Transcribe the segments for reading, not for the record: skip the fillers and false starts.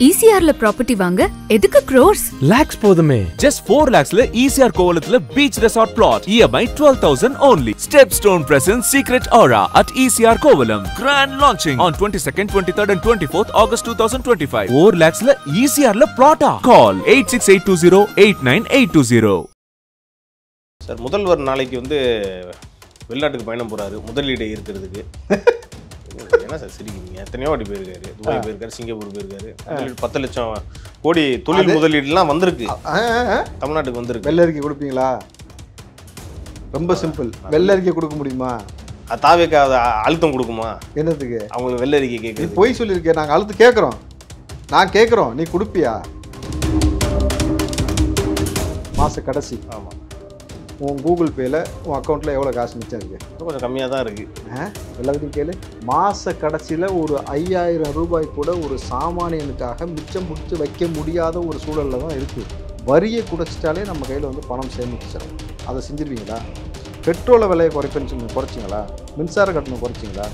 ECRல property வாங்க எதுக்கு crores? Lakhs போதுமே. Just 4 lakhsல ECR கோவலத்துல beach resort plot. EMI 12,000 only. Stepstone presents Secret Aura at ECR Kovalam. Grand launching on 22nd, 23rd and 24th August 2025. 4 lakhsல ECRல plot. Call 8682089820. Sir முதல்வர் நாளைக்கு வந்து வெளிநாட்டுக்கு பயணம் போறாரு முதலீடு இருக்கிறதுக்கு. என்ன சார் சிரிக்கிறீங்க? எத்தனையோ வாட்டி போயிருக்காரு, துபாய் போயிருக்காரு, சிங்கப்பூர் போயிருக்காரு. 10 லட்சம் கோடி தொழில் முதலீடுலாம் வந்திருக்கு, தமிழ்நாட்டுக்கு வந்திருக்கு. வெள்ளை அறிக்கை கொடுப்பீங்களா? ரொம்ப சிம்பிள். வெள்ளை அறிக்கை கொடுக்க முடியுமா? தாவேக்கு அழுத்தம் கொடுக்குமா? என்னத்துக்கு அவங்களுக்கு வெள்ளை அறிக்கை கேட்குது? பொய் சொல்லியிருக்கேன், நாங்கள் அழுத்து கேட்குறோம். நான் கேட்குறோம், நீ கொடுப்பியா? மாத கடைசி ஆமாம், உன் கூகுள் பேயில் உன் அக்கௌண்ட்டில் எவ்வளோ காசு மிச்சம் இருக்குது? கொஞ்சம் கம்மியாக தான் இருக்குது. எல்லாத்தையும் கேளு. மாத கடைசியில் ஒரு 5000 ரூபாய் கூட ஒரு சாமானியனுக்காக மிச்சம் முடிச்சு வைக்க முடியாத ஒரு சூழலில் தான் இருக்குது. வரியை குறைச்சிட்டாலே நம்ம கையில் வந்து பணம் சேமிச்சிடும். அதை செஞ்சிருவீங்களா? பெட்ரோலை விலையை குறைப்பேன்னு சொல்லி குறைச்சிங்களா? மின்சார கட்டணம் குறைச்சிங்களா?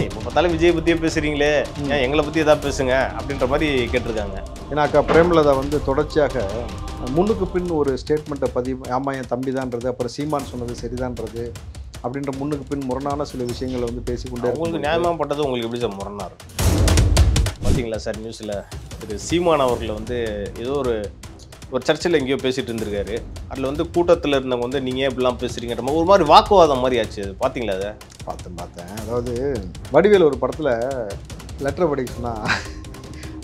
இப்போ பார்த்தாலும் விஜய் பற்றியே பேசுகிறீங்களே, ஏன் எங்களை பற்றி எதாவது பேசுங்க அப்படின்ற மாதிரி கேட்டிருக்காங்க. ஏன்னா அக்கா பிரேமலதா வந்து தொடர்ச்சியாக முன்னுக்கு பின் ஒரு ஸ்டேட்மெண்ட்டை பதிவு, ஆமாம் என் தம்பி தான்றது, அப்புறம் சீமான் சொன்னது சரிதான்றது அப்படின்ற முன்னுக்கு பின் முரணான சில விஷயங்களை வந்து பேசிக்கொண்டே. உங்களுக்கு நியாயமாக பட்டது உங்களுக்கு எப்படி சார் முரணா இருக்கும்? பார்த்தீங்களா சார் நியூஸில் திரு சீமான் அவர்களை வந்து ஏதோ ஒரு சர்ச்சில் எங்கேயோ பேசிகிட்டு இருந்திருக்காரு. அதில் வந்து கூட்டத்தில் இருந்தவங்க வந்து நீங்கள் எப்படிலாம் பேசுகிறீங்கிற மாதிரி ஒரு மாதிரி வாக்குவாதம் மாதிரி ஆச்சு. அது பார்த்தீங்களா? அதை பார்த்தேன். அதாவது வடிவேல் ஒரு படத்தில் லெட்டர் படிக்க சொன்னால்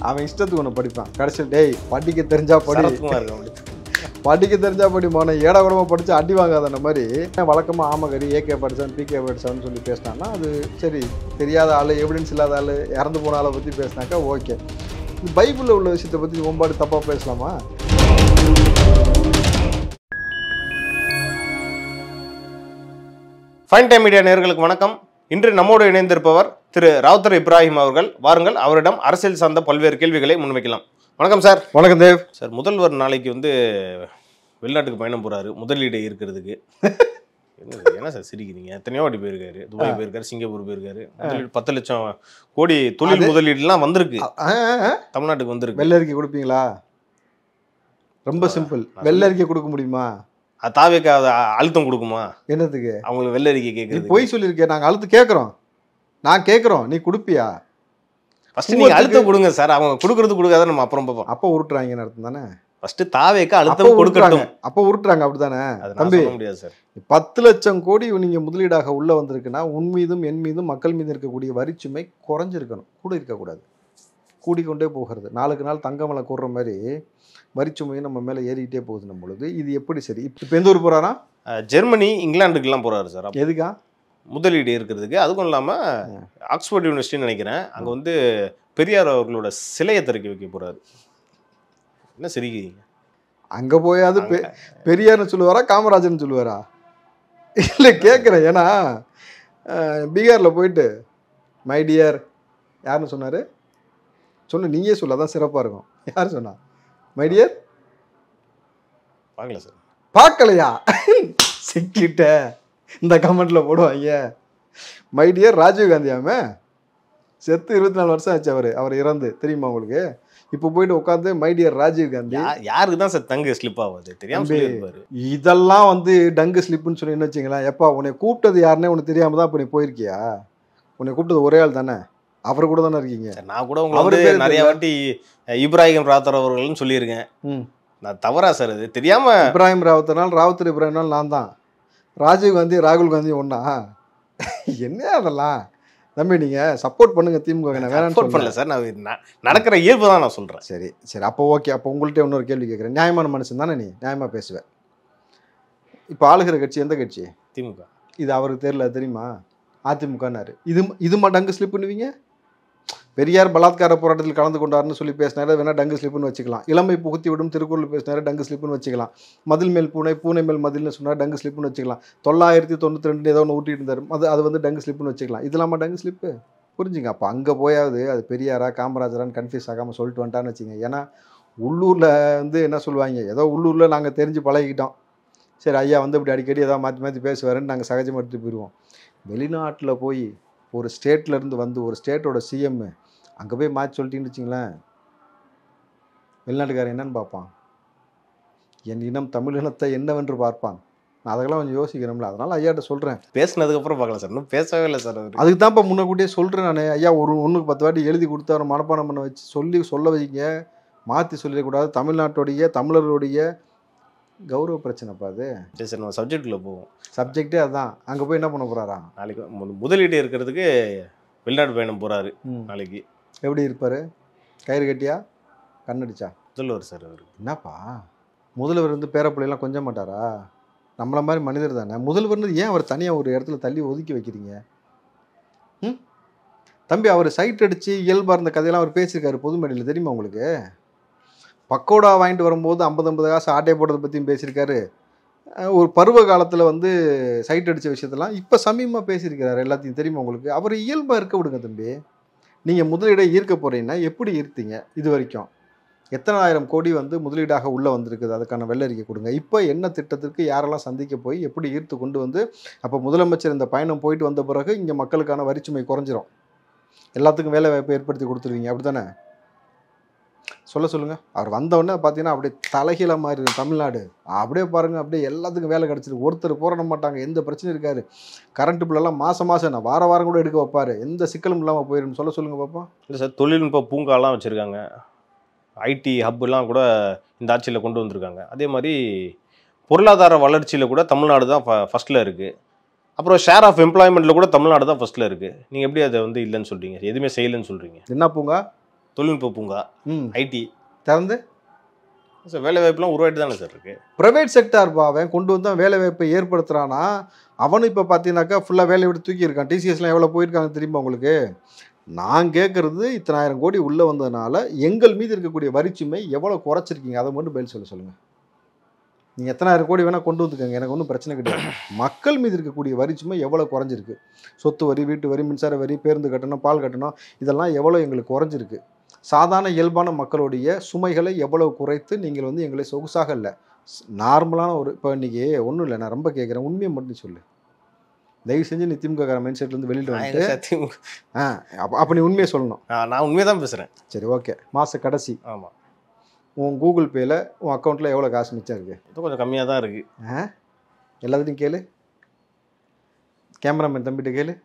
அவன் இஷ்டத்துக்கு ஒன்று படிப்பான். கடைசியில் டேய் படிக்க தெரிஞ்சா படி, படிக்க தெரிஞ்சா படி, மோன ஏடா கூடமாக படித்து அடி வாங்காத மாதிரி வழக்கமாக ஆமகரி ஏகே படித்தான் பிகே படித்தான்னு சொல்லி பேசினான்னா அது சரி. தெரியாத ஆள், எவிடன்ஸ் இல்லாத ஆள், இறந்து போன ஆளை பற்றி பேசினாக்கா ஓகே. பைபிளில் உள்ள விஷயத்தை பற்றி ஒம்பாடு தப்பாக பேசலாமா? ஃபைன் டைம் மீடியா நேயர்களுக்கு வணக்கம். இன்று நம்மோடு இணைந்திருப்பவர் திரு ராவுத்தர் இப்ராஹிம் அவர்கள். வாருங்கள், அவரிடம் அரசியல் சார்ந்த பல்வேறு கேள்விகளை முன்வைக்கலாம். வணக்கம் சார். வணக்கம் தேவ். சார் முதல்வர் நாளைக்கு வந்து வெளிநாட்டுக்கு பயணம் போறாரு முதலீடு இருக்கிறதுக்கு. என்ன சார் சிரிக்கிறீங்க? எத்தனையோ வாட்டி போயிருக்காரு, துபாய் போயிருக்காரு, சிங்கப்பூர் போயிருக்காரு. 10 லட்சம் கோடி தொழில் முதலீடுலாம் வந்திருக்கு, தமிழ்நாட்டுக்கு வந்திருக்கு. வெள்ளை அறிக்கை கொடுப்பீங்களா? ரொம்ப சிம்பிள். வெள்ளை அறிக்கை கொடுக்க முடியுமா? தாவேக்கு அழுத்தம் கொடுக்குமா? என்னத்துக்கு? அவங்களுக்கு வெள்ளை அறிக்கை கேட்குது? பொய் சொல்லியிருக்கேன், நாங்கள் அழுத்து கேட்குறோம். நான் கேட்குறோம், நீ கொடுப்பியா? ஃபர்ஸ்ட் நீங்க அழுத்தம் கொடுங்க சார். அவங்க கொடுக்கறது கொடுக்காத நம்ம அப்புறம் பார்ப்போம். அப்போ உருட்டுறாங்கன்னு அர்த்தம் தானே? ஃபர்ஸ்ட் தாவேக்கு அழுத்தம் கொடுக்கட்டும். அப்போ உருட்டுறாங்க அப்படித்தானே தம்பி? முடியாது சார். 10 லட்சம் கோடி நீங்க முதலீடாக உள்ள வந்திருக்குன்னா உன் மீதும் என் மீதும் மக்கள் மீது இருக்கக்கூடிய வரிச்சுமை குறைஞ்சிருக்கணும், கூட இருக்கக்கூடாது. கூடிக்கொண்டே போகிறது. நாளுக்கு நாள் தங்கமலை கூடுற மாதிரி வரிச்சுமையும் நம்ம மேலே ஏறிக்கிட்டே போகுது. நம்ம பொழுது இது எப்படி சரி? இப்போ எந்த ஊர் போகிறாரா? ஜெர்மனி, இங்கிலாந்துக்கெல்லாம் போகிறாரு சார். எதுக்கா? முதலீடு இருக்கிறதுக்கு. அதுக்கும் இல்லாமல் ஆக்ஸ்போர்ட் யூனிவர்சிட்டின்னு நினைக்கிறேன், அங்கே வந்து பெரியார் அவர்களோட சிலையை திறக்கி வைக்க போகிறாரு. என்ன சிரிக்கிறீங்க? அங்கே போயாவது பெரியார்னு சொல்லுவாரா காமராஜர்னு சொல்லுவாரா? இல்லை கேட்குறேன். ஏன்னா பீகாரில் போயிட்டு மை டியர் யாருன்னு சொன்னார்? சொல்லு, நீயே சொல்ல, அதான் சிறப்பாக இருக்கும். யார் சொன்னா மை டியர்? பார்க்கல சார். பார்க்கலையா? சிக்கிட்ட இந்த கமெண்ட்ல போடுவாங்க. மை டியர் ராஜீவ்காந்தியாமே செத்து 24 வருஷம் ஆச்சு அவர் இறந்து, தெரியுமா உங்களுக்கு? இப்போ போயிட்டு உட்காந்து மை டியர் ராஜீவ்காந்தி. யாருக்கு தான் சார் தங்கு ஸ்லிப் ஆகுது தெரியாம? இதெல்லாம் வந்து டங்கு ஸ்லிப்புன்னு சொல்லி என்ன வச்சுங்களேன். எப்பா உன்னை கூப்பிட்டது யாருன்னே உனக்கு தெரியாம தான் இப்போ நீ போயிருக்கியா? உன்னை கூப்பிட்டது ஒரே ஆள் தானே, அவர் கூட தானே இருக்கீங்க. நான் கூட உங்களுக்கு நிறைய வாட்டி இப்ராஹிம் ராவுத்தர் அவர்கள்னு சொல்லியிருக்கேன். நான் தவறா சார்? அது தெரியாம இப்ராஹிம் ராவுத்தர்னால் ராவுத்தர் இப்ராஹிம்னால் நான் தான். ராஜீவ்காந்தி ராகுல் காந்தி ஒன்னா? என்ன அதெல்லாம் தம்பி? நீங்கள் சப்போர்ட் பண்ணுங்க திமுக. வேணாம்னு பண்ணல சார், நான் நடக்கிற இயல்பு தான் நான் சொல்கிறேன். சரி சரி, அப்போ ஓகே. அப்போ உங்கள்கிட்ட இன்னொரு கேள்வி கேட்குறேன். நியாயமான மனுஷன் தானே நீ? நியாயமாக பேசுவேன். இப்போ ஆளுகிற கட்சி எந்த கட்சி? திமுக. இது அவருக்கு தெரியல, தெரியுமா? அதிமுகன்னாரு. இது டங்கு ஸ்லிப் பண்ணுவீங்க? பெரியார் பலாத்கார போராட்டத்தில் கலந்து கொண்டாருன்னு சொல்லி பேசினாரு, வேணா டங்கு ஸ்லிப்புன்னு வச்சுக்கலாம். இளமை புகுத்தி விடும் திருக்குறள் பேசினாரு, டங்கு ஸ்லிப்புன்னு வச்சுக்கலாம். மதில் மேல் பூனை, பூனை மேல் மதில்னு சொன்னார், டங்கு ஸ்லிப்புன்னு வச்சுக்கலாம். 992 ஏதோ ஒன்று ஊட்டிட்டு இருந்தார், அது வந்து டங்கு ஸ்லிப்புன்னு வச்சுக்கலாம். இது இல்லாமல் டங்கு ஸ்லிப்பு புரிஞ்சுங்க. அப்போ அங்கே போயாவது அது பெரியாரா காமராஜரான்னு கன்ஃபியூஸ் ஆகாமல் சொல்லிட்டு வந்துட்டான்னு வச்சுங்க. ஏன்னா உள்ளூரில் வந்து என்ன சொல்லுவாங்க, ஏதோ உள்ளூரில் நாங்கள் தெரிஞ்சு பழகிக்கிட்டோம், சரி ஐயா வந்து இப்படி அடிக்கடி ஏதாவது மாற்றி மாற்றி பேசுவாருன்னு நாங்கள் சகஜமாக எடுத்துகிட்டு போயிடுவோம். வெளிநாட்டில் போய் ஒரு ஸ்டேட்லேருந்து வந்து ஒரு ஸ்டேட்டோட சிஎம் அங்கே போய் மாற்றி சொல்லிட்டீங்கன்னு வச்சிங்களேன், வெளிநாட்டுக்காரன் என்னன்னு பார்ப்பான்? என் இனம் தமிழ் இனத்தை என்னவென்று பார்ப்பான். நான் அதெல்லாம் கொஞ்சம் யோசிக்கணும்ல. அதனால் ஐயாட்ட சொல்கிறேன். பேசினதுக்கப்புறம் பார்க்கலாம் சார். இன்னும் பேசவே இல்லை சார் அவர். அதுக்கு தான்ப்பா முன்னக்கூட்டியே சொல்கிறேன் நான். ஐயா ஒரு 1க்கு 10 வாட்டி எழுதி கொடுத்து அவரை மனப்பாடம் பண்ண வச்சு சொல்ல வைங்க. மாற்றி சொல்லிடக்கூடாது. தமிழ்நாட்டுடைய தமிழர்களுடைய கௌரவ பிரச்சனைப்பா அது. சரி சார், நம்ம சப்ஜெக்டுக்குள்ளே போவோம். சப்ஜெக்டே அதுதான். அங்கே போய் என்ன பண்ண போகிறாராம்? நாளைக்கு முதலீடு இருக்கிறதுக்கு வெளிநாடு பயணம் போகிறாரு நாளைக்கு. எப்படி இருப்பார்? கயிறு கட்டியா கண்ணடிச்சா? முதல்வர் சார் அவர். என்னப்பா முதல்வர் வந்து பேரப்பிள்ளைலாம் கொஞ்சம் மாட்டாரா? நம்மள மாதிரி மனிதர் தானே. முதல்வர்னு ஏன் அவர் தனியாக ஒரு இடத்துல தள்ளி ஒதுக்கி வைக்கிறீங்க? தம்பி அவர் சைட் அடித்து இயல்பாக இருந்த கதையெல்லாம் அவர் பேசியிருக்காரு பொது மேடையில், தெரியுமா உங்களுக்கு? பக்கோடா வாங்கிட்டு வரும்போது 50 காசு ஆட்டை போடுறதை பற்றியும் பேசியிருக்காரு. ஒரு பருவ காலத்தில் வந்து சைட் அடித்த விஷயத்தெல்லாம் இப்போ சமீபமாக பேசியிருக்கிறாரு. எல்லாத்தையும் தெரியுமா உங்களுக்கு? அவர் இயல்பாக இருக்க விடுங்க தம்பி. நீங்கள் முதலீடை ஈர்க்க போகிறீங்கன்னா எப்படி ஈர்த்தீங்க? இது வரைக்கும் எத்தனை ஆயிரம் கோடி வந்து முதலீடாக உள்ளே வந்திருக்குது? அதுக்கான வெள்ளறிக்கை கொடுங்க. இப்போ என்ன திட்டத்திற்கு யாரெல்லாம் சந்திக்க போய் எப்படி ஈர்த்து கொண்டு வந்து, அப்போ முதலமைச்சர் இந்த பயணம் போயிட்டு வந்த பிறகு இங்கே மக்களுக்கான வரிச்சுமை குறைஞ்சிரும், எல்லாத்துக்கும் வேலை வாய்ப்பை ஏற்படுத்தி கொடுத்துருவீங்க, அப்படி தானே? சொல்லுங்கள். அவர் வந்தவுடனே பார்த்தீங்கன்னா அப்படியே தலைகீழ மாதிரி இருக்கும் தமிழ்நாடு. அப்படியே பாருங்கள், அப்படியே எல்லாத்துக்கும் வேலை கிடச்சிருக்கு. ஒருத்தர் போராட மாட்டாங்க, எந்த பிரச்சனையும் இருக்காது. கரண்ட் பில்லெல்லாம் மாதம் நான் வாரம் கூட எடுக்க வைப்பார், எந்த சிக்கலும் இல்லாமல் போயிடும். சொல்லுங்கள் பார்ப்போம். இல்லை சார், தொழில்நுட்ப பூங்காலாம் வச்சுருக்காங்க. ஐடி ஹப்லாம் கூட இந்த ஆட்சியில் கொண்டு வந்திருக்காங்க. அதே மாதிரி பொருளாதார வளர்ச்சியில் கூட தமிழ்நாடு தான் ஃபஸ்ட்டில் இருக்குது. அப்புறம் ஷேர் ஆஃப் எம்ப்ளாய்மெண்ட்டில் கூட தமிழ்நாடு தான் ஃபஸ்ட்டில் இருக்குது. நீங்கள் எப்படி அதை வந்து இல்லைன்னு சொல்கிறீங்க? எதுவுமே செய்யலைன்னு சொல்கிறீங்க? என்ன பூங்கா? தொழில்நுட்ப பூங்கா, ஐடி திறந்து சார் வேலை வாய்ப்புலாம் உருவாயிட்டு தானே சார் இருக்குது. ப்ரைவேட் செக்டார் அவன் கொண்டு வந்தால் வேலை வாய்ப்பை ஏற்படுத்துகிறானா? அவனு இப்போ பார்த்தீங்கன்னாக்கா ஃபுல்லாக வேலையை விட்டு தூக்கியிருக்கான். டிசிஎஸ்லாம் எவ்வளோ போயிருக்காங்க தெரியுமா உங்களுக்கு? நான் கேட்குறது இத்தனை ஆயிரம் கோடி உள்ளே வந்ததுனால எங்கள் மீது இருக்கக்கூடிய வரிச்சுமை எவ்வளோ குறைச்சிருக்கீங்க, அதை மட்டும் பதில் சொல்லுங்கள். நீங்கள் எத்தனாயிரம் கோடி வேணால் கொண்டு வந்துக்கோங்க, எனக்கு ஒன்றும் பிரச்சனை கிடையாது. மக்கள் மீது இருக்கக்கூடிய வரிச்சுமை எவ்வளோ குறைஞ்சிருக்கு? சொத்து வரி, வீட்டு வரி, மின்சார வரி, பேருந்து கட்டணம், பால் கட்டணம், இதெல்லாம் எவ்வளோ எங்களுக்கு குறைஞ்சிருக்கு? சாதாரண இயல்பான மக்களுடைய சுமைகளை எவ்வளவு குறைத்து நீங்கள் வந்து எங்களை சொகுசாக இல்லை, நார்மலான ஒரு, இப்போ இன்றைக்கி ஒன்றும் இல்லை, நான் ரொம்ப கேட்குறேன், உண்மையை மட்டும் சொல்லு. தயவு செஞ்சு நீ திமுக மைண்ட் செட்லேருந்து வெளியில் வந்துட்டு அப்போ நீ உண்மையை சொல்லணும். நான் உண்மையை தான் பேசுகிறேன். சரி, ஓகே. மாத கடைசி ஆமாம், உன் கூகுள் பேயில் உன் அக்கௌண்ட்டில் எவ்வளோ காசு மிச்சம் இருக்குது? இது கொஞ்சம் கம்மியாக தான் இருக்குது. எல்லாத்தையும் கேளு. கேமராமேன் தம்பிகிட்ட கேளு,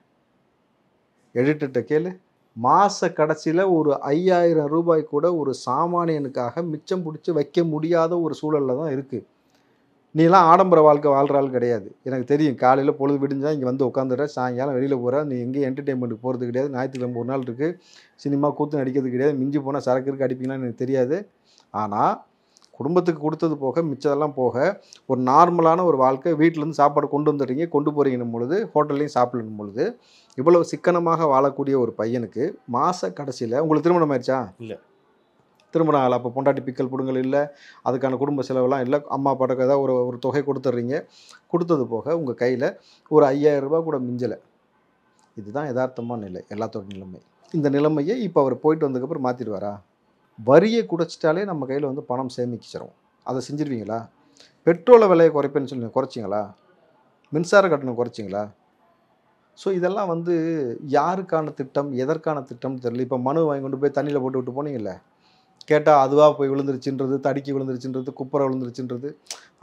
எடிட்டர்கிட்ட கேளு. மாத கடைசியில் ஒரு 5000 ரூபாய் கூட ஒரு சாமானியனுக்காக மிச்சம் பிடிச்சி வைக்க முடியாத ஒரு சூழலில் தான் இருக்குது. நீலாம் ஆடம்பர வாழ்க்கை வாழ்கிற ஆள் கிடையாது, எனக்கு தெரியும். காலையில் பொழுது விடிஞ்சால் இங்கே வந்து உட்காந்துடுற, சாயங்காலம் வெளியில் போகிற, நீ எங்கேயும் என்டர்டெயின்மெண்ட்டுக்கு போகிறது கிடையாது. ஞாயிற்றுக்கிழமை ஒரு நாள் இருக்குது, சினிமா கூத்து நடிக்கிறது கிடையாது. மிஞ்சி போனால் சரக்கு இருக்கு அடிப்பீங்களான்னு எனக்கு தெரியாது. ஆனால் குடும்பத்துக்கு கொடுத்தது போக மிச்சதெல்லாம் போக ஒரு நார்மலான ஒரு வாழ்க்கை, வீட்டிலேருந்து சாப்பாடு கொண்டு வந்துடுறீங்க, கொண்டு போகிறீங்கன்னும் பொழுது, ஹோட்டல்லையும் சாப்பிடணும் பொழுது, இவ்வளவு சிக்கனமாக வாழக்கூடிய ஒரு பையனுக்கு மாத கடைசியில் உங்களுக்கு திருமணம் ஆயிடுச்சா? இல்லை. திருமணம் ஆகலை. அப்போ பொண்டாட்டி பிக்கல் பிடுங்கல் இல்லை, அதுக்கான குடும்ப செலவெல்லாம் இல்லை. அம்மா அப்பாட்டுக்கு ஏதாவது ஒரு தொகை கொடுத்துட்றீங்க. கொடுத்தது போக உங்கள் கையில் ஒரு 5000 ரூபா கூட மிஞ்சலை. இதுதான் யதார்த்தமான நிலை, எல்லாத்தோட நிலைமை. இந்த நிலைமையை இப்போ அவர் போயிட்டு வந்ததுக்கப்புறம் மாற்றிடுவாரா? வரியை குறைச்சிட்டாலே நம்ம கையில் வந்து பணம் சேமிச்சிடும். அதை செஞ்சிருவீங்களா? பெட்ரோலை விலையை குறைப்பேன்னு சொல்லி குறைச்சிங்களா? மின்சார கட்டணம் குறைச்சிங்களா? ஸோ இதெல்லாம் வந்து யாருக்கான திட்டம், எதற்கான திட்டம்னு தெரியல. இப்போ மனு வாங்கி கொண்டு போய் தண்ணியில் போட்டு விட்டு போனீங்கல்ல, கேட்டால் அதுவாக போய் விழுந்துருச்சுன்றது, தடுக்கி விழுந்துருச்சுன்றது, குப்பரை விழுந்துருச்சுன்றது,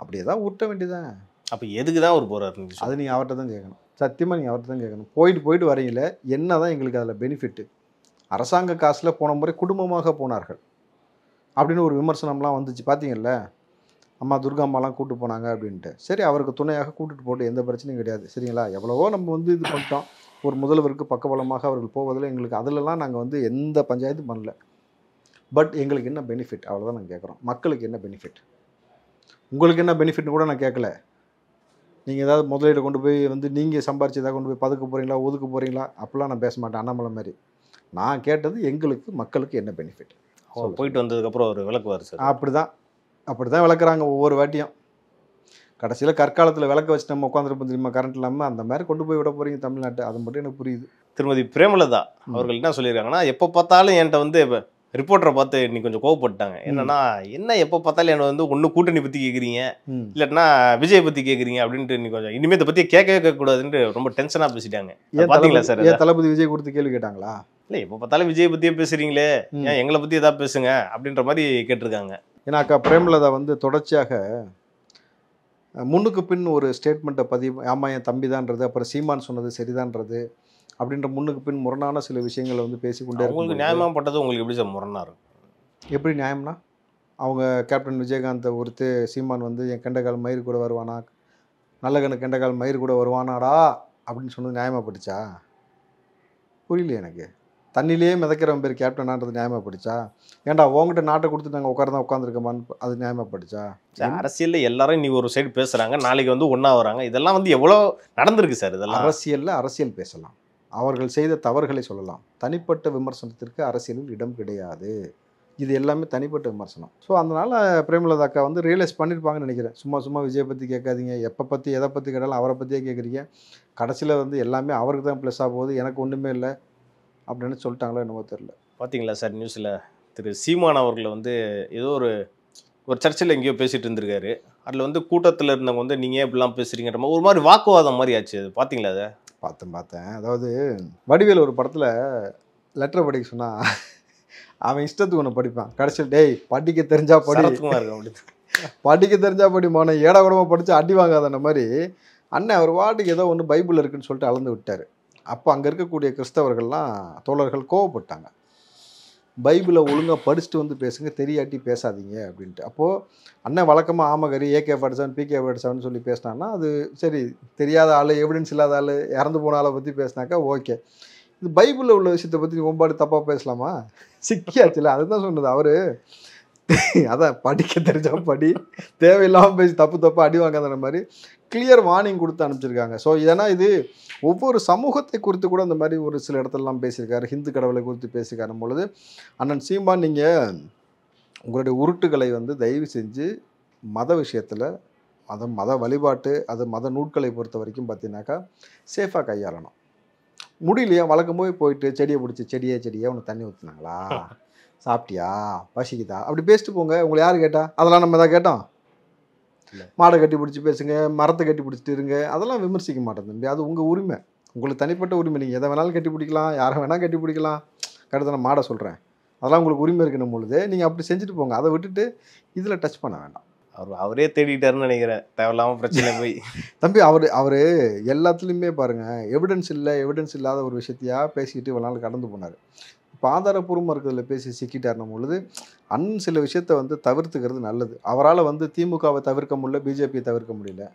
அப்படியே தான் ஊட்ட வேண்டியதான். அப்போ எதுக்கு தான் அவர் போகிறாரு? அது நீங்கள் அவர்கிட்ட தான் கேட்கணும். சத்தியமாக நீங்கள் அவர்கிட்ட தான் கேட்கணும். போயிட்டு வரீங்கள, என்ன தான் எங்களுக்கு அதில் பெனிஃபிட்டு? அரசாங்க காசில் போன முறை குடும்பமாக போனார்கள் அப்படின்னு ஒரு விமர்சனம்லாம் வந்துச்சு, பார்த்தீங்கல்ல? அம்மா துர்கா அம்மாலாம் கூப்பிட்டு போனாங்க அப்படின்ட்டு. சரி, அவருக்கு துணையாக கூட்டிகிட்டு போட்டு எந்த பிரச்சனையும் கிடையாது, சரிங்களா? எவ்வளவோ நம்ம வந்து இது பண்ணிட்டோம். ஒரு முதல்வருக்கு பக்கபலமாக அவர்கள் போவதில் எங்களுக்கு அதிலலாம் நாங்கள் வந்து எந்த பஞ்சாயத்தும் பண்ணல. பட் எங்களுக்கு என்ன பெனிஃபிட், அவ்வளோதான் நாங்கள் கேட்குறோம். மக்களுக்கு என்ன பெனிஃபிட், உங்களுக்கு என்ன பெனிஃபிட்னு கூட நான் கேட்கல. நீங்கள் ஏதாவது முதலீடு கொண்டு போய் வந்து நீங்கள் சம்பாரிச்சு ஏதாவது கொண்டு போய் பதுக்க போகிறீங்களா, ஒதுக்க போகிறீங்களா, அப்படிலாம் நான் பேச மாட்டேன் அண்ணாமலை மாதிரி. நான் கேட்டது எங்களுக்கு மக்களுக்கு என்ன பெனிஃபிட். போயிட்டு வந்ததுக்கப்புறம் ஒரு விளக்குவார் சார். அப்படி தான் விளக்குறாங்க ஒவ்வொரு வாட்டியும். கடைசியில் கற்காலத்தில் விளக்க வச்சு நம்ம உட்காந்துருப்போம் தெரியுமா, கரண்ட் இல்லாமல், அந்த மாதிரி கொண்டு போய் விட போகிறீங்க தமிழ்நாட்டை. அது மட்டும் எனக்கு புரியுது. திருமதி பிரேமலதா அவர்கள் என்ன சொல்லியிருக்காங்கன்னா, எப்போ பார்த்தாலும் என்கிட்ட வந்து ரிப்போர்ட்டரை பார்த்து இன்னைக்கு கொஞ்சம் கோவப்பட்டாங்க. என்னன்னா, என்ன எப்போ பார்த்தாலும் என்ன வந்து ஒன்று கூட்டணி பற்றி கேட்குறீங்க, இல்லாட்டினா விஜய் பற்றி கேட்குறீங்க அப்படின்ட்டு இன்னைக்கு கொஞ்சம் இனிமேல் இதை பற்றி கேட்கக்கூடாதுன்ட்டு ரொம்ப டென்ஷனாக பேசிட்டாங்க. பார்த்தீங்களா சார்? ஏன் தளபதி விஜய் கொடுத்து கேள்வி கேட்டாங்களா? இல்லை, எப்போ பார்த்தாலும் விஜய் பற்றியே பேசுகிறீங்களே, ஏன் எங்களை பற்றி எதாவது பேசுங்க அப்படின்ற மாதிரி கேட்டிருக்காங்க. ஏன்னா அக்கா பிரேமலதா வந்து தொடர்ச்சியாக முன்னுக்கு பின் ஒரு ஸ்டேட்மெண்ட்டை பதிவு, ஆமாம் என் தம்பி தான்றது, அப்புறம் சீமான் சொன்னது சரிதான்றது அப்படின்ற முன்னுக்கு பின் முரணான சில விஷயங்களை வந்து பேசிக்கொண்டே உங்களுக்கு நியாயமாக பட்டது உங்களுக்கு எப்படி சார் முரணா இருக்கும்? எப்படி நியாயம்னா, அவங்க கேப்டன் விஜயகாந்தை ஒருத்து சீமான் வந்து என் கெண்டகால் மயிர் கூட வருவானா, நல்ல கணக்கு கெண்டகால் மயிர் கூட வருவானாடா அப்படின்னு சொன்னது நியாயமாகப்பட்டுச்சா? புரியல எனக்கு. தண்ணிலேயே மிதக்கிறவன் பேர் கேப்டனான்றது நியாயமாகப்பட்டுச்சா? ஏன்டா உங்ககிட்ட நாட்டை கொடுத்து நாங்கள் உட்காந்துருக்கோமான்னு அது நியாயமாகப்பட்டுச்சா? அரசியலில் எல்லாரும் இன்னைக்கு ஒரு சைடு பேசுகிறாங்க, நாளைக்கு வந்து ஒன்றா வராங்க. இதெல்லாம் வந்து எவ்வளோ நடந்திருக்கு சார். இதெல்லாம் அரசியலில் அரசியல் பேசலாம், அவர்கள் செய்த தவறுகளை சொல்லலாம். தனிப்பட்ட விமர்சனத்திற்கு அரசியலில் இடம் கிடையாது. இது எல்லாமே தனிப்பட்ட விமர்சனம். ஸோ அதனால் பிரேமலதா அக்கா வந்து ரியலைஸ் பண்ணியிருப்பாங்கன்னு நினைக்கிறேன். சும்மா விஜயை பற்றி கேட்காதீங்க, எப்போ பற்றி எதை பற்றி கேட்டாலும் அவரை பற்றியே கேட்குறீங்க, கடைசியில் வந்து எல்லாமே அவருக்கு தான் ப்ளஸ் ஆக போகுது, எனக்கு ஒன்றுமே இல்லை அப்படின்னு சொல்லிட்டாங்களோ என்னவோ தெரியல. பார்த்தீங்களா சார் நியூஸில் திரு சீமான் அவர்களை வந்து ஏதோ ஒரு சர்ச்சில் எங்கேயோ பேசிகிட்டு இருந்திருக்காரு. அதில் வந்து கூட்டத்தில் இருந்தவங்க வந்து நீங்கள் ஏன் இப்படிலாம் பேசுகிறீங்கிற மாதிரி ஒரு மாதிரி வாக்குவாதம் மாதிரி ஆச்சு. அது பார்த்தீங்களா? அதை பார்த்தேன். அதாவது வடிவேல் ஒரு படத்தில் லெட்டர் படிக்க சொன்னால் அவன் இஷ்டத்துக்கு ஒன்று படிப்பான், கடைசியில் டேய் படிக்க தெரிஞ்சா படி, படிக்க தெரிஞ்சா படி மோனை ஏடா கூடமாக படித்து அடி வாங்காதன மாதிரி அண்ணன் அவர் வாட்டுக்கு ஏதோ ஒன்று பைபிள் இருக்குன்னு சொல்லிட்டு அளந்து விட்டார். அப்போ அங்கே இருக்கக்கூடிய கிறிஸ்தவர்கள்லாம் தோழர்கள் கோவப்பட்டாங்க, பைபிளை ஒழுங்காக படிச்சுட்டு வந்து பேசுங்க, தெரியாட்டி பேசாதீங்க அப்படின்ட்டு. அப்போது அண்ணன் வழக்கமாக ஆமகரி AK-47 PK-47 சொல்லி பேசினான்னா அது சரி, தெரியாத ஆள், எவிடன்ஸ் இல்லாத ஆள், இறந்து போன ஆளை பற்றி பேசினாக்கா ஓகே. இது பைபிளில் உள்ள விஷயத்தை பற்றி ஒம்பாடு தப்பாக பேசலாமா? சிக்கியாச்சுல. அதுதான் சொன்னது அவர். அதான் படிக்க தெரிஞ்சா படி, தேவையில்லாமல் பேசி தப்பு அடி வாங்காத மாதிரி கிளியர் வார்னிங் கொடுத்து அனுப்பிச்சிருக்காங்க. ஸோ இதனால் இது ஒவ்வொரு சமூகத்தை குறித்து கூட அந்த மாதிரி ஒரு சில இடத்துலலாம் பேசியிருக்காரு. ஹிந்து கடவுளை குறித்து பேசியிருக்காரு பொழுது அண்ணன் சீமான், நீங்கள் உங்களுடைய உருட்டுகளை வந்து தயவு செஞ்சு மத விஷயத்தில், மத வழிபாட்டு, அது மத நூட்களை பொறுத்த வரைக்கும் பார்த்தீங்கன்னாக்கா சேஃபாக கையாளணும். முடியலையா வழக்கம் போயிட்டு செடியை பிடிச்சி செடியே உனக்கு தண்ணி ஊற்றுனாங்களா, சாப்பிட்டியா, பசிக்குதா, அப்படி பேசிட்டு போங்க. உங்களை யார் கேட்டா? அதெல்லாம் நம்ம தான் கேட்டோம். மாடை கட்டி பிடிச்சி பேசுங்க, மரத்தை கட்டி பிடிச்சிட்டு இருங்க, அதெல்லாம் விமர்சிக்க மாட்டேன் தம்பி, அது உங்கள் உரிமை, உங்களுக்கு தனிப்பட்ட உரிமை. நீங்கள் எதை வேணாலும் கட்டி பிடிக்கலாம், யாரை வேணால் கட்டி பிடிக்கலாம். கரெக்டாக நான் மாடை சொல்கிறேன், அதெல்லாம் உங்களுக்கு உரிமை இருக்கணும் பொழுது நீங்கள் அப்படி செஞ்சுட்டு போங்க. அதை விட்டுட்டு இதில் டச் பண்ண வேண்டாம். அவரே தேடிட்டாருன்னு நினைக்கிறேன், தேவையில்லாமல் பிரச்சனை போய். தம்பி அவர் எல்லாத்துலேயுமே பாருங்கள், எவிடன்ஸ் இல்லாத ஒரு விஷயத்தையா பேசிக்கிட்டு இவ்வளோ நாள் கடந்து போனார். இப்போ ஆதாரப்பூர்வமாக இருக்கிறதுல பேசி சிக்கிட்டாருன்னும் பொழுது சில விஷயத்தை வந்து தவிர்த்துக்கிறது நல்லது. அவரால் வந்து திமுகவை தவிர்க்க முடியல, பிஜேபியை தவிர்க்க முடியல,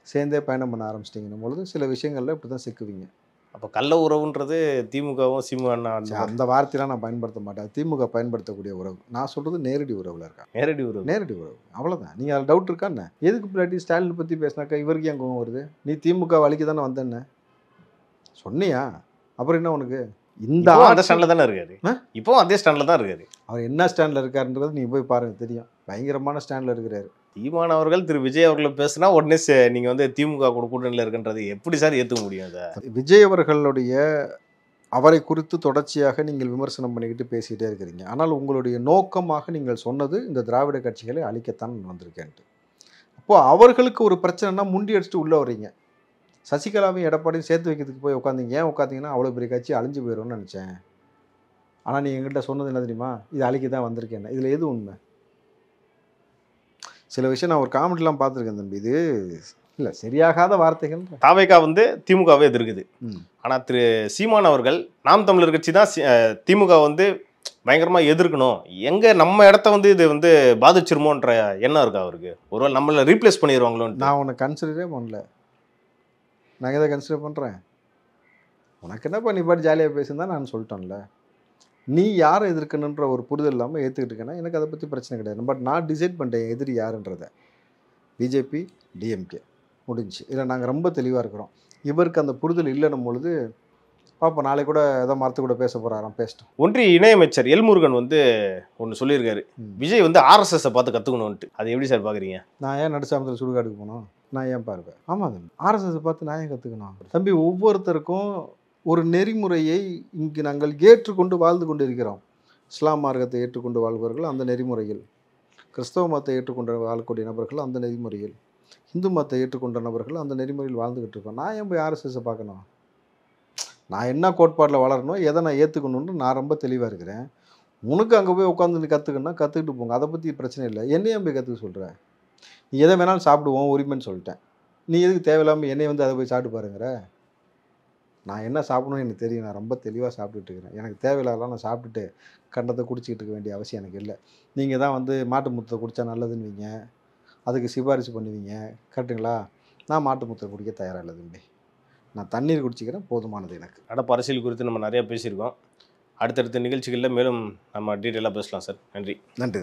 சேர்ந்தே பயணம் பண்ண ஆரம்பிச்சிட்டிங்கன்னும் பொழுது சில விஷயங்களில் இப்படி தான் சிக்குவீங்க. அப்போ கள்ள உறவுன்றது திமுகவும் சீமான் அந்த வார்த்தையெல்லாம் நான் பயன்படுத்த மாட்டேன். திமுக பயன்படுத்தக்கூடிய உறவு, நான் சொல்கிறது நேரடி உறவில் இருக்கா, நேரடி உறவு, அவ்வளோதான். நீங்கள் அதில் டவுட் இருக்கா என்ன? எதுக்கு பின்னாடி ஸ்டாலின் பற்றி பேசினாக்கா இவருக்கு ஏன் கோவம் வருது? நீ திமுக வழிக்கு தானே வந்தேன்ன சொன்னியா? அப்புறம் என்ன உனக்கு? இந்த அந்த ஸ்டாண்டில் தானே இருக்காரு, இப்போ அதே ஸ்டாண்டில் தான் இருக்காரு. அவர் என்ன ஸ்டாண்டில் இருக்காருன்றது நீங்கள் போய் பாருங்கள், தெரியும். பயங்கரமான ஸ்டாண்டில் இருக்கிறாரு. சீமான் அவர்கள் திரு விஜய் அவர்களை பேசுனா உடனே நீங்கள் வந்து திமுக கூட்டணியில் இருக்குன்றது எப்படி சார் ஏற்றுக்க முடியும்? அதை விஜய் அவர்களுடைய அவரை குறித்து தொடர்ச்சியாக நீங்கள் விமர்சனம் பண்ணிக்கிட்டு பேசிக்கிட்டே இருக்கிறீங்க. ஆனால் உங்களுடைய நோக்கமாக நீங்கள் சொன்னது இந்த திராவிட கட்சிகளை அழிக்கத்தான் வந்திருக்கேன்ட்டு. அப்போது அவர்களுக்கு ஒரு பிரச்சனைனா முண்டி அடிச்சுட்டு உள்ளே வர்றீங்க. சசிகலாவையும் எடப்பாடியும் சேர்த்து வைக்கிறதுக்கு போய் உட்காந்தீங்க. ஏன் உட்காந்தீங்கன்னா அவ்வளோ பெரிய கட்சி அழிஞ்சு போயிடும்னு நினச்சேன். ஆனால் நீ எங்கிட்ட சொன்னது என்ன தெரியுமா? இது அழிக்க தான் வந்திருக்கேன். இதில் எது உண்மை? சில விஷயம் நான் ஒரு காமெடிலாம் பார்த்துருக்கேன் தம்பி, இது இல்லை சரியாகாத வார்த்தைகள். தாவேகா வந்து திமுகவே எதிர்க்குது. ஆனால் திரு சீமான் அவர்கள் நாம் தமிழர் கட்சி தான் திமுக வந்து பயங்கரமாக எதிர்க்கணும், எங்கே நம்ம இடத்த வந்து இது வந்து பாதிச்சிருமோன்ற எண்ணம் இருக்கா அவருக்கு? ஒருவேளை நம்மளை ரீப்ளேஸ் பண்ணிடுவாங்களோன்னு. நான் உன்னை கன்சிடரே பண்ணல, நான் எதை கன்சிடர் பண்ணுறேன்? உனக்கு என்னப்பா நீ பாட்டு ஜாலியாக பேசுனா நான் சொல்லிட்டேன்ல. நீ யாரை எதிர்க்கணுன்ற ஒரு புரிதல் இல்லாமல் ஏற்றுக்கிட்டு இருக்கேன்னா எனக்கு அதை பற்றி பிரச்சனை கிடையாது. பட் நான் டிசைட் பண்ணிட்டேன் எதிரி யாருன்றதை. பிஜேபி, டிஎம்கே முடிஞ்சு. இல்லை நாங்கள் ரொம்ப தெளிவாக இருக்கிறோம். இவருக்கு அந்த புரிதல் இல்லைன்னும் பொழுது பாப்பா நாளை கூட ஏதோ மரத்து கூட பேச போகிறாராம், பேசிட்டோம். ஒன்றிய இணையமைச்சர் எல்முருகன் வந்து ஒன்று சொல்லியிருக்காரு, விஜய் வந்து RSS பார்த்து கற்றுக்கணுன்ட்டு. அது எப்படி சார் பார்க்குறீங்க? நான் ஏன் நடுசாமத்தில் சுடுகாடுக்கு போனோம்? நான் ஏன் பார்ப்பேன்? ஆமாம் தம்பி, RSS பார்த்து நான் ஏன் கற்றுக்கணும்? தம்பி, ஒவ்வொருத்தருக்கும் ஒரு நெறிமுறையை இங்கு நாங்கள் ஏற்றுக்கொண்டு வாழ்ந்து கொண்டு இருக்கிறோம். இஸ்லாம் மார்க்கத்தை ஏற்றுக்கொண்டு வாழ்பவர்கள் அந்த நெறிமுறையில், கிறிஸ்தவ மதத்தை ஏற்றுக்கொண்டு வாழக்கூடிய நபர்கள் அந்த நெறிமுறையில், இந்து மதத்தை ஏற்றுக்கொண்ட நபர்கள் அந்த நெறிமுறையில் வாழ்ந்துக்கிட்டு இருக்கோம். நான் ஏன் போய் ஆர்எஸ்எஸை பார்க்கணும்? நான் என்ன கோட்பாட்டில் வளரணும், எதை நான் ஏற்றுக்கணுன்னு நான் ரொம்ப தெளிவாக இருக்கிறேன். உனக்கு அங்கே போய் உட்காந்து நீ கற்றுக்கணும்னா கற்றுக்கிட்டு போங்க, அதை பற்றி பிரச்சனை இல்லை. என்னையும் போய் கற்றுக்க சொல்கிறேன். நீ எதை வேணாலும் சாப்பிடுவோம் உரிமைன்னு சொல்லிட்டேன். நீ எதுக்கு தேவையில்லாமல் என்னை வந்து அதை போய் சாப்பிட்டு பாருங்கிற? நான் என்ன சாப்பிடணும்னு எனக்கு தெரியும். நான் ரொம்ப தெளிவாக சாப்பிட்டுட்டு இருக்கிறேன். எனக்கு தேவையில்லாதான் நான் சாப்பிட்டுட்டு கண்டத்தை குடிச்சிக்கிட்டு இருக்க வேண்டிய அவசியம் எனக்கு இல்லை. நீங்கள் தான் வந்து மாட்டு முத்தத்தை குடித்தா நல்லதுன்னு வைங்க, அதுக்கு சிபாரிசு பண்ணுவீங்க, கரெக்டுங்களா? நான் மாட்டு முத்தத்தை குடிக்க தயாராக இல்லை தம்பி. நான் தண்ணீர் குடிச்சிக்கிறேன், போதுமானது எனக்கு. நடப்பு அரசியல் குறித்து நம்ம நிறையா பேசியிருக்கோம். அடுத்தடுத்த நிகழ்ச்சிகளில் மேலும் நம்ம டீட்டெயிலாக பேசலாம் சார். நன்றி. நன்றி.